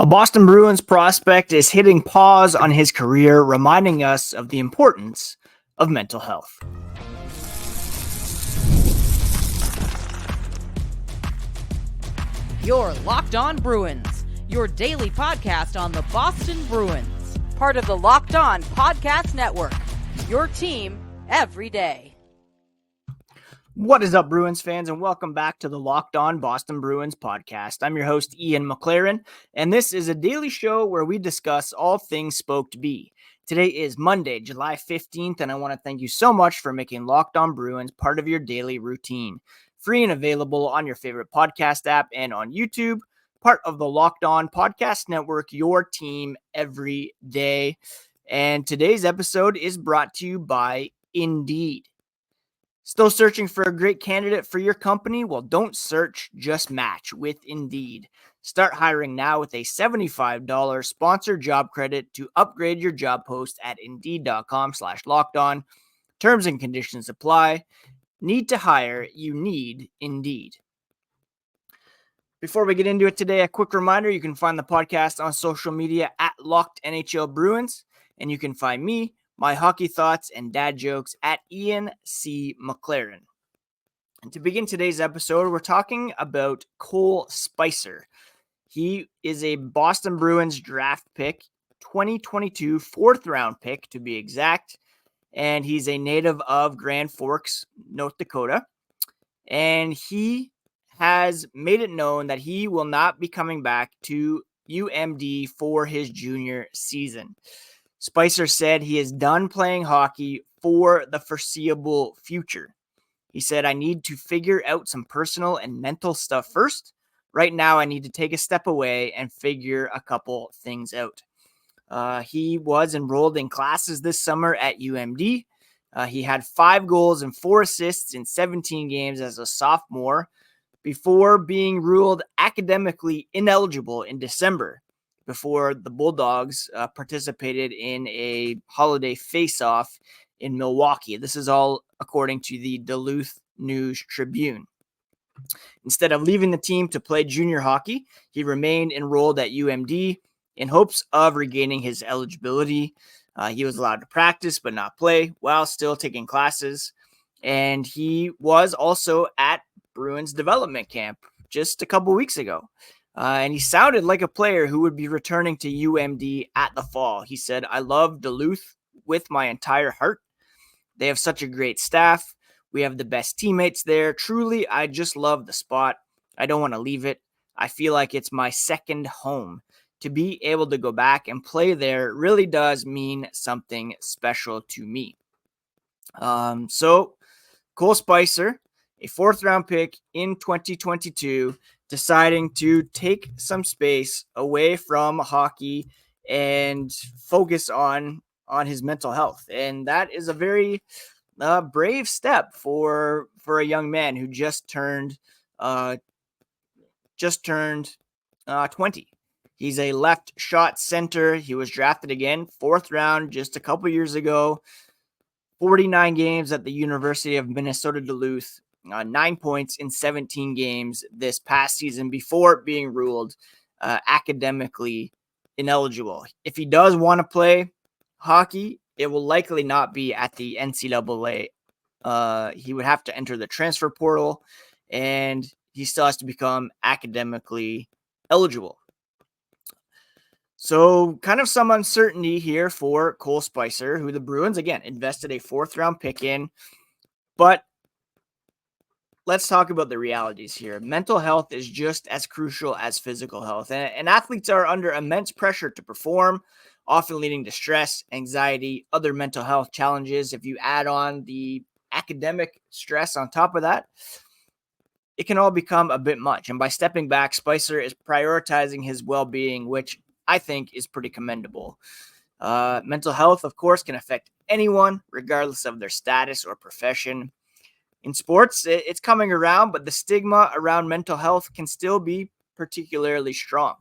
A Boston Bruins prospect is hitting pause on his career, reminding us of the importance of mental health. You're Locked On Bruins, your daily podcast on the Boston Bruins, part of the Locked On Podcast Network, your team every day. What is up, Bruins fans, and welcome back to the Locked On Boston Bruins podcast. I'm your host, Ian McLaren, and this is a daily show where we discuss all things Spoke to Be. Today is Monday, July 15th, and I want to thank you so much for making Locked On Bruins part of your daily routine. Free and available on your favorite podcast app and on YouTube, part of the Locked On Podcast Network, your team every day. And today's episode is brought to you by Indeed. Still searching for a great candidate for your company? Well, don't search, just match with Indeed. Start hiring now with a $75 sponsored job credit to upgrade your job post at Indeed.com/lockedon. Terms and conditions apply. Need to hire? You need Indeed. Before we get into it today, a quick reminder, you can find the podcast on social media at Locked NHL Bruins, and you can find me, my hockey thoughts, and dad jokes at Ian C. McLaren. And to begin today's episode, we're talking about Cole Spicer. He is a Boston Bruins draft pick, 2022 fourth round pick to be exact, and he's a native of Grand Forks, North Dakota, and he has made it known that he will not be coming back to UMD for his junior season. Spicer said he is done playing hockey for the foreseeable future. He said, I need to figure out some personal and mental stuff first. Right now, I need to take a step away and figure a couple things out. He was enrolled in classes this summer at UMD. He had 5 goals and 4 assists in 17 games as a sophomore before being ruled academically ineligible in December, before the Bulldogs participated in a holiday face-off in Milwaukee. This is all according to the Duluth News Tribune. Instead of leaving the team to play junior hockey, he remained enrolled at UMD in hopes of regaining his eligibility. He was allowed to practice but not play while still taking classes. And he was also at Bruins development camp just a couple weeks ago. And he sounded like a player who would be returning to UMD at the fall. He said, I love Duluth with my entire heart. They have such a great staff. We have the best teammates there. Truly, I just love the spot. I don't want to leave it. I feel like it's my second home. To be able to go back and play there really does mean something special to me. So Cole Spicer, a fourth round pick in 2022, deciding to take some space away from hockey and focus on his mental health. And that is a very brave step for a young man who just turned 20. He's a left shot center. He was drafted again, 4th round, just a couple years ago. 49 games at the University of Minnesota Duluth. 9 points in 17 games this past season before being ruled academically ineligible. If he does want to play hockey, it will likely not be at the NCAA. He would have to enter the transfer portal, and he still has to become academically eligible. So kind of some uncertainty here for Cole Spicer, who the Bruins, again, invested a 4th round pick in. But let's talk about the realities here. Mental health is just as crucial as physical health. And athletes are under immense pressure to perform, often leading to stress, anxiety, other mental health challenges. If you add on the academic stress on top of that, it can all become a bit much. And by stepping back, Spicer is prioritizing his well-being, which I think is pretty commendable. Mental health, of course, can affect anyone, regardless of their status or profession. In sports, it's coming around, but the stigma around mental health can still be particularly strong,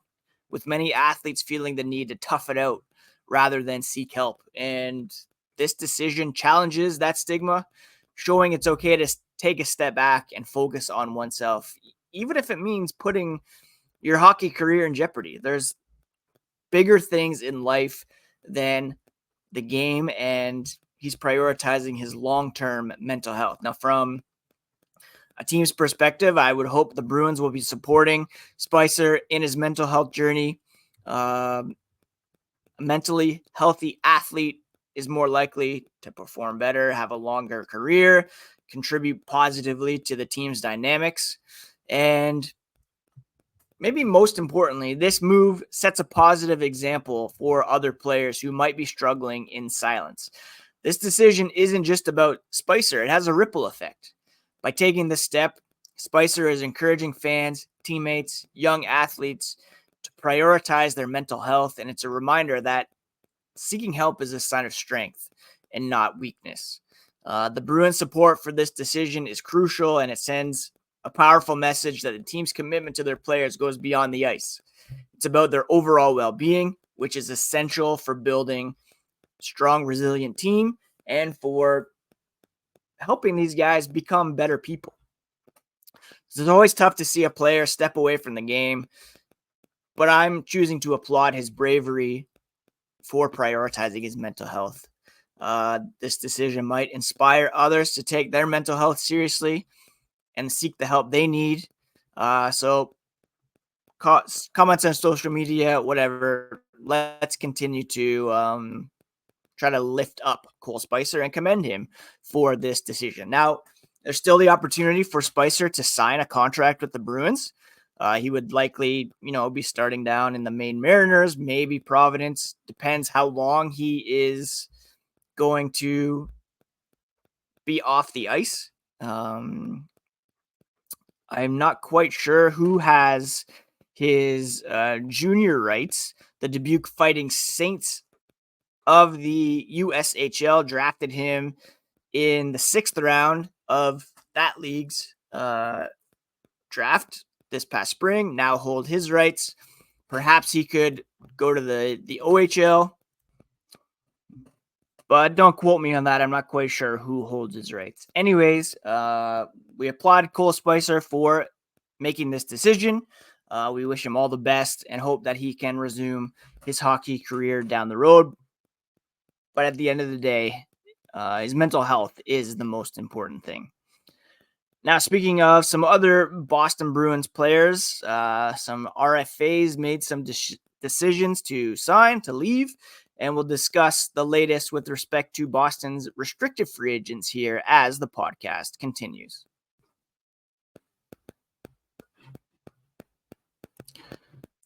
with many athletes feeling the need to tough it out rather than seek help. And this decision challenges that stigma, showing it's okay to take a step back and focus on oneself, even if it means putting your hockey career in jeopardy. There's bigger things in life than the game, and he's prioritizing his long-term mental health. Now, from a team's perspective, I would hope the Bruins will be supporting Spicer in his mental health journey. A mentally healthy athlete is more likely to perform better, have a longer career, contribute positively to the team's dynamics. And maybe most importantly, this move sets a positive example for other players who might be struggling in silence. This decision isn't just about Spicer, it has a ripple effect. By taking this step, Spicer is encouraging fans, teammates, young athletes to prioritize their mental health, and it's a reminder that seeking help is a sign of strength and not weakness. The Bruins' support for this decision is crucial, and it sends a powerful message that the team's commitment to their players goes beyond the ice. It's about their overall well-being, which is essential for building a strong, resilient team and for helping these guys become better people. So it's always tough to see a player step away from the game, but I'm choosing to applaud his bravery for prioritizing his mental health. This decision might inspire others to take their mental health seriously and seek the help they need. So comments on social media, whatever, let's continue to try to lift up Cole Spicer and commend him for this decision. Now, there's still the opportunity for Spicer to sign a contract with the Bruins. He would likely, be starting down in the Maine Mariners, maybe Providence. Depends how long he is going to be off the ice. I'm not quite sure who has his junior rights. The Dubuque Fighting Saints of the USHL drafted him in the 6th round of that league's draft this past spring, now hold his rights. Perhaps he could go to the OHL, but don't quote me on that. I'm not quite sure who holds his rights. Anyways, we applaud Cole Spicer for making this decision. We wish him all the best and hope that he can resume his hockey career down the road. But at the end of the day, his mental health is the most important thing. Now, speaking of some other Boston Bruins players, some RFAs made some decisions to sign, to leave, and we'll discuss the latest with respect to Boston's restricted free agents here as the podcast continues.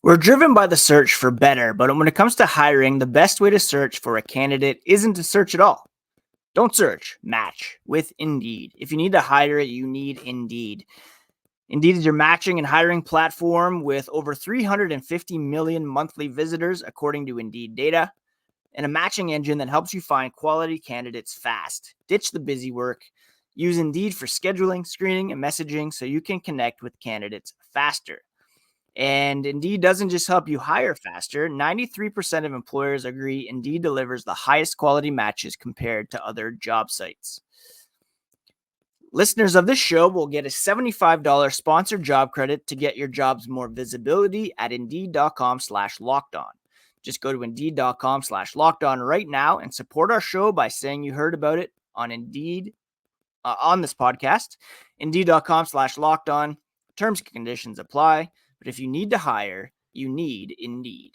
We're driven by the search for better, but when it comes to hiring, the best way to search for a candidate isn't to search at all. Don't search, match with Indeed. If you need to hire, you need Indeed. Indeed is your matching and hiring platform with over 350 million monthly visitors, according to Indeed data, and a matching engine that helps you find quality candidates fast. Ditch the busy work. Use Indeed for scheduling, screening, and messaging so you can connect with candidates faster. And Indeed doesn't just help you hire faster. 93% of employers agree Indeed delivers the highest quality matches compared to other job sites. Listeners of this show will get a $75 sponsored job credit to get your jobs more visibility at Indeed.com/lockedon. Just go to Indeed.com/lockedon right now and support our show by saying you heard about it on Indeed, on this podcast. Indeed.com/lockedon. Terms and conditions apply. But if you need to hire, you need Indeed.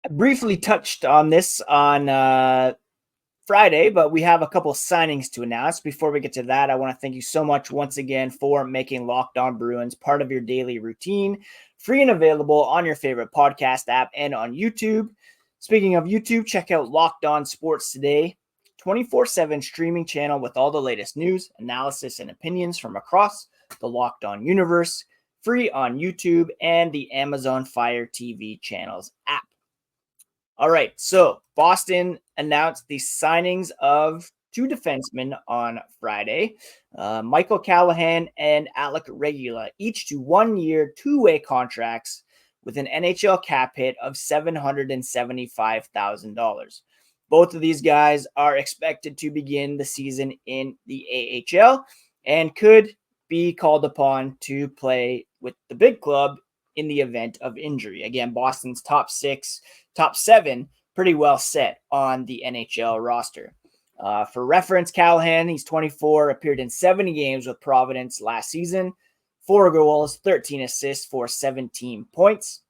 I briefly touched on this on Friday, but we have a couple of signings to announce. Before we get to that, I want to thank you so much once again for making Locked On Bruins part of your daily routine, free and available on your favorite podcast app and on YouTube. Speaking of YouTube, check out Locked On Sports Today, 24/7 streaming channel with all the latest news, analysis, and opinions from across the Locked On universe, free on YouTube and the Amazon Fire TV channels app. All right, so Boston announced the signings of two defensemen on Friday, Michael Callahan and Alec Regula, each to 1-year, two-way contracts with an NHL cap hit of $775,000. Both of these guys are expected to begin the season in the AHL and could be called upon to play with the big club in the event of injury. Again, Boston's top 7, pretty well set on the NHL roster. For reference, Callahan, he's 24, appeared in 70 games with Providence last season, 4 goals, 13 assists for 17 points.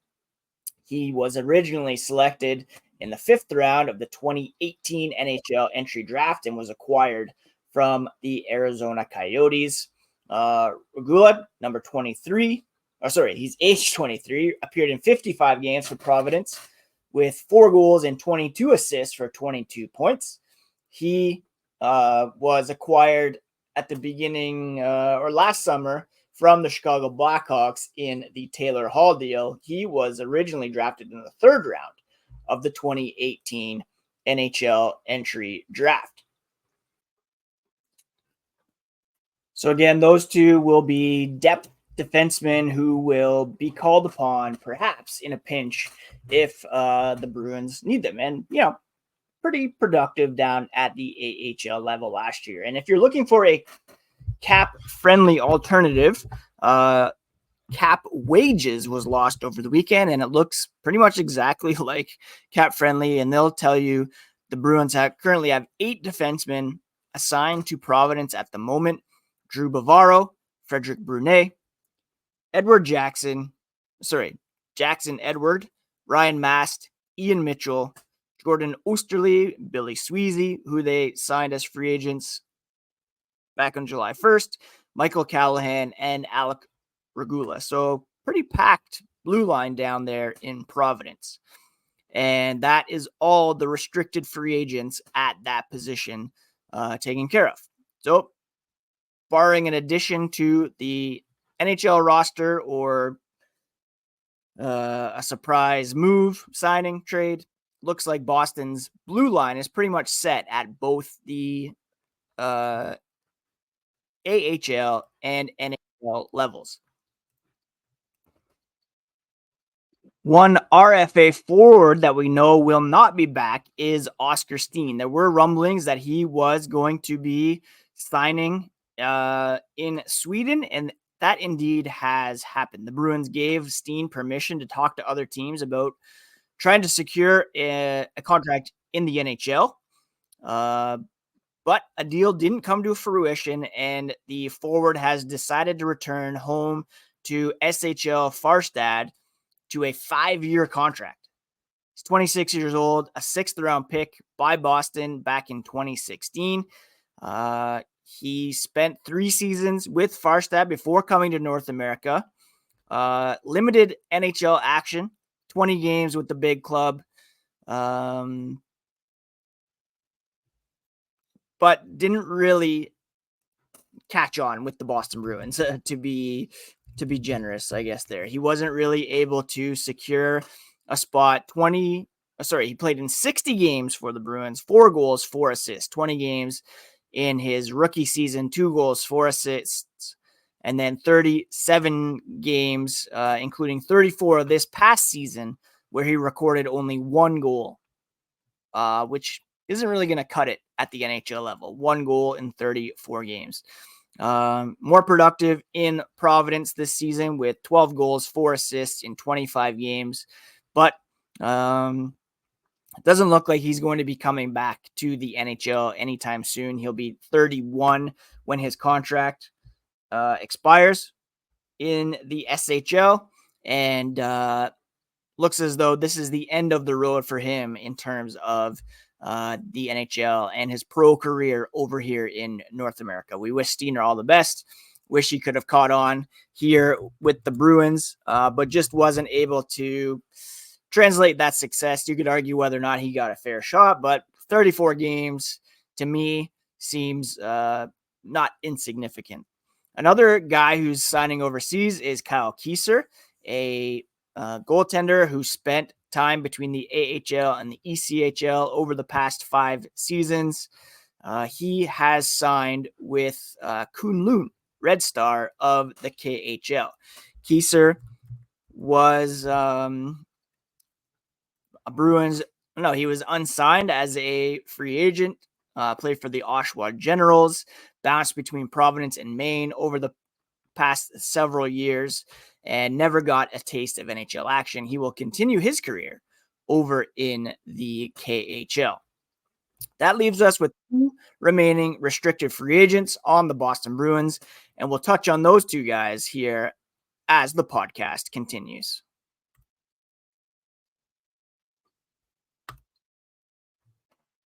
He was originally selected in the 5th round of the 2018 NHL entry draft and was acquired from the Arizona Coyotes. Regula, number 23, he's age 23, appeared in 55 games for Providence with 4 goals and 22 assists for 22 points. He was acquired at the beginning or last summer from the Chicago Blackhawks in the Taylor Hall deal. He was originally drafted in the 3rd round of the 2018 NHL entry draft. So again, those two will be depth defensemen who will be called upon perhaps in a pinch if the Bruins need them. And, pretty productive down at the AHL level last year. And if you're looking for a cap-friendly alternative, cap wages was lost over the weekend, and it looks pretty much exactly like cap-friendly. And they'll tell you the Bruins currently have 8 defensemen assigned to Providence at the moment. Drew Bavaro, Frederick Brunet, Jackson Edward, Ryan Mast, Ian Mitchell, Jordan Osterley, Billy Sweezy, who they signed as free agents back on July 1st, Michael Callahan, and Alec Regula. So pretty packed blue line down there in Providence. And that is all the restricted free agents at that position taken care of. So barring an addition to the NHL roster or a surprise move, signing, trade, looks like Boston's blue line is pretty much set at both the AHL and NHL levels. One RFA forward that we know will not be back is Oskar Steen. There were rumblings that he was going to be signing in Sweden, and that indeed has happened. The Bruins gave Steen permission to talk to other teams about trying to secure a contract in the NHL. But a deal didn't come to fruition, and the forward has decided to return home to SHL Farstad to a 5-year contract. He's 26 years old, a 6th-round pick by Boston back in 2016. He spent 3 seasons with Farstad before coming to North America. Limited NHL action, 20 games with the big club. But didn't really catch on with the Boston Bruins, to be generous, I guess there. He wasn't really able to secure a spot. He played in 60 games for the Bruins, 4 goals, 4 assists, 20 games in his rookie season, 2 goals, 4 assists, and then 37 games, including 34 of this past season, where he recorded only 1 goal, which isn't really going to cut it at the NHL level. 1 goal in 34 games. More productive in Providence this season with 12 goals, 4 assists in 25 games. But it doesn't look like he's going to be coming back to the NHL anytime soon. He'll be 31 when his contract expires in the SHL. And looks as though this is the end of the road for him in terms of the NHL and his pro career over here in North America. We wish Steiner all the best. Wish he could have caught on here with the Bruins, but just wasn't able to translate that success. You could argue whether or not he got a fair shot, but 34 games to me seems not insignificant. Another guy who's signing overseas is Kyle Kieser, a goaltender who spent time between the AHL and the ECHL over the past 5 seasons. He has signed with Kunlun, Red Star of the KHL. Kieser was he was unsigned as a free agent, played for the Oshawa Generals, bounced between Providence and Maine over the past several years and never got a taste of NHL action. He will continue his career over in the KHL. That leaves us with 2 remaining restricted free agents on the Boston Bruins, and we'll touch on those 2 guys here as the podcast continues.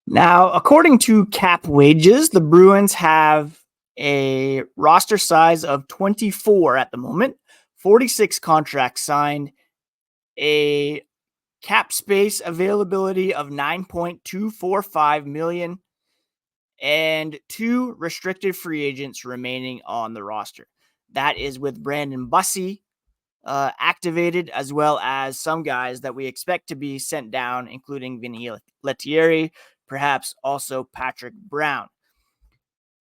Now, according to Cap Wages, the Bruins have a roster size of 24 at the moment, 46 contracts signed, a cap space availability of $9.245 million, and 2 restricted free agents remaining on the roster. That is with Brandon Bussi activated, as well as some guys that we expect to be sent down, including Vinny Lettieri, perhaps also Patrick Brown.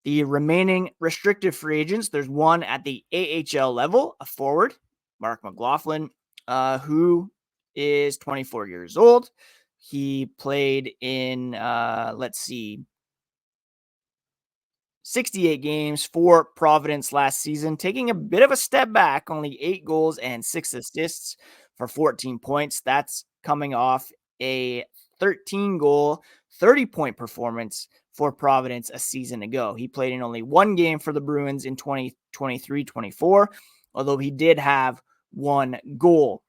The remaining restricted free agents, there's one at the AHL level, a forward, Marc McLaughlin, who is 24 years old. He played in, 68 games for Providence last season, taking a bit of a step back, only 8 goals and 6 assists for 14 points. That's coming off a 13-goal, 30-point performance for Providence a season ago. He played in only 1 game for the Bruins in 2023-24, although he did have 1 goal.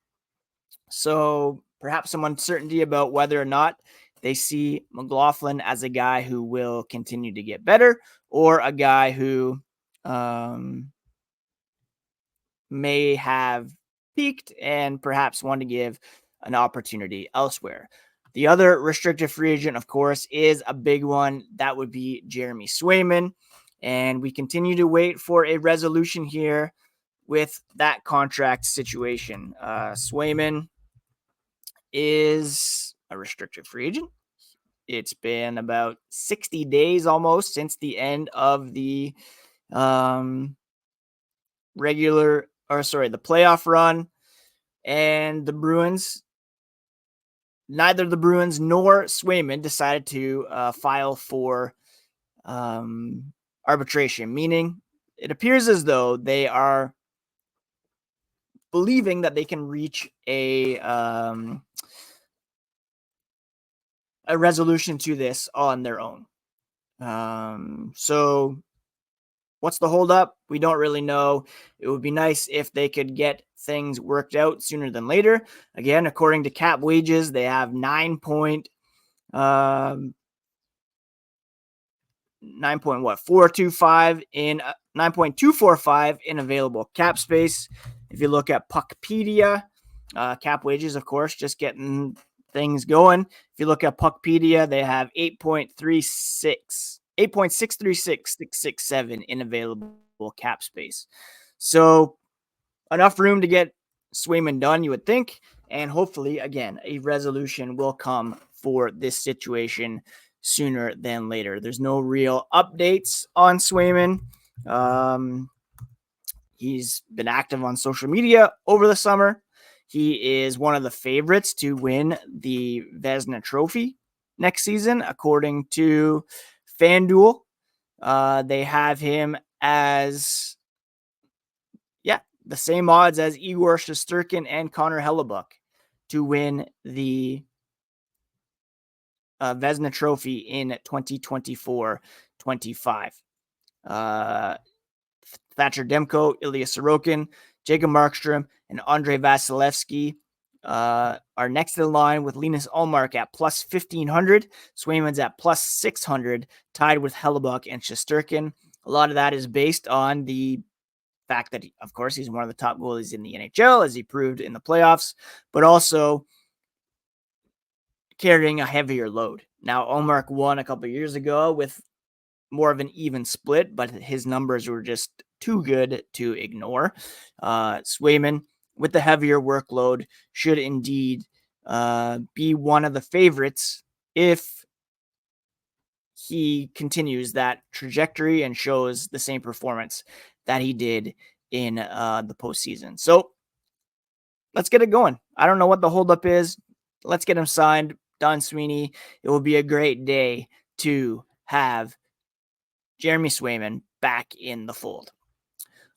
So perhaps some uncertainty about whether or not they see McLaughlin as a guy who will continue to get better, or a guy who may have peaked and perhaps want to give an opportunity elsewhere. The other restricted free agent, of course, is a big one. That would be Jeremy Swayman. And we continue to wait for a resolution here with that contract situation. Swayman is a restricted free agent. It's been about 60 days almost since the end of the the playoff run. And the Bruins, neither the Bruins nor Swayman decided to file for arbitration, meaning it appears as though they are believing that they can reach a resolution to this on their own. So what's the holdup? We don't really know. It would be nice if they could get things worked out sooner than later. Again, according to Cap Wages, they have 9.245 in available cap space. If you look at Puckpedia, Cap Wages, of course, just getting things going. If you look at Puckpedia, they have 8.636667 in available cap space. So enough room to get Swayman done, you would think. And hopefully, again, a resolution will come for this situation sooner than later. There's no real updates on Swayman. He's been active on social media over the summer. He is one of the favorites to win the Vezina Trophy next season, according to FanDuel. They have him as, the same odds as Igor Shesterkin and Connor Hellebuck to win the Vezina Trophy in 2024-25. Thatcher Demko, Ilya Sorokin, Jacob Markstrom, and Andrei Vasilevsky are next to the line, with Linus Ullmark at plus 1,500. Swayman's at plus 600, tied with Hellebuck and Shesterkin. A lot of that is based on the fact that, of course, he's one of the top goalies in the NHL, as he proved in the playoffs, but also carrying a heavier load. Now, Ullmark won a couple years ago with more of an even split, but his numbers were just too good to ignore. Swayman, with the heavier workload, should indeed be one of the favorites if he continues that trajectory and shows the same performance that he did in the postseason. So let's get it going. I don't know what the holdup is. Let's get him signed. Don Sweeney, it will be a great day to have Jeremy Swayman back in the fold.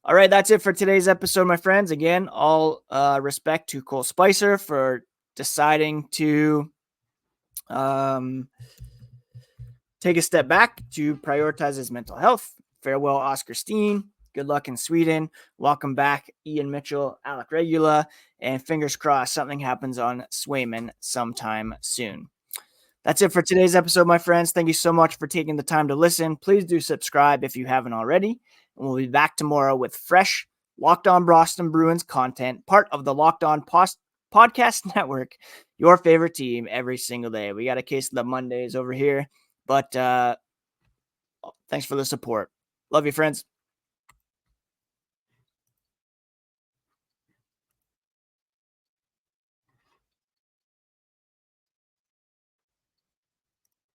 All right, that's it for today's episode, my friends. Again, all respect to Cole Spicer for deciding to take a step back to prioritize his mental health. Farewell, Oskar Steen. Good luck in Sweden. Welcome back, Ian Mitchell, Alec Regula, and fingers crossed something happens on Swayman sometime soon. That's it for today's episode, my friends. Thank you so much for taking the time to listen. Please do subscribe if you haven't already. And we'll be back tomorrow with fresh Locked On Boston Bruins content, part of the Locked On Podcast Network, your favorite team every single day. We got a case of the Mondays over here, but thanks for the support. Love you, friends.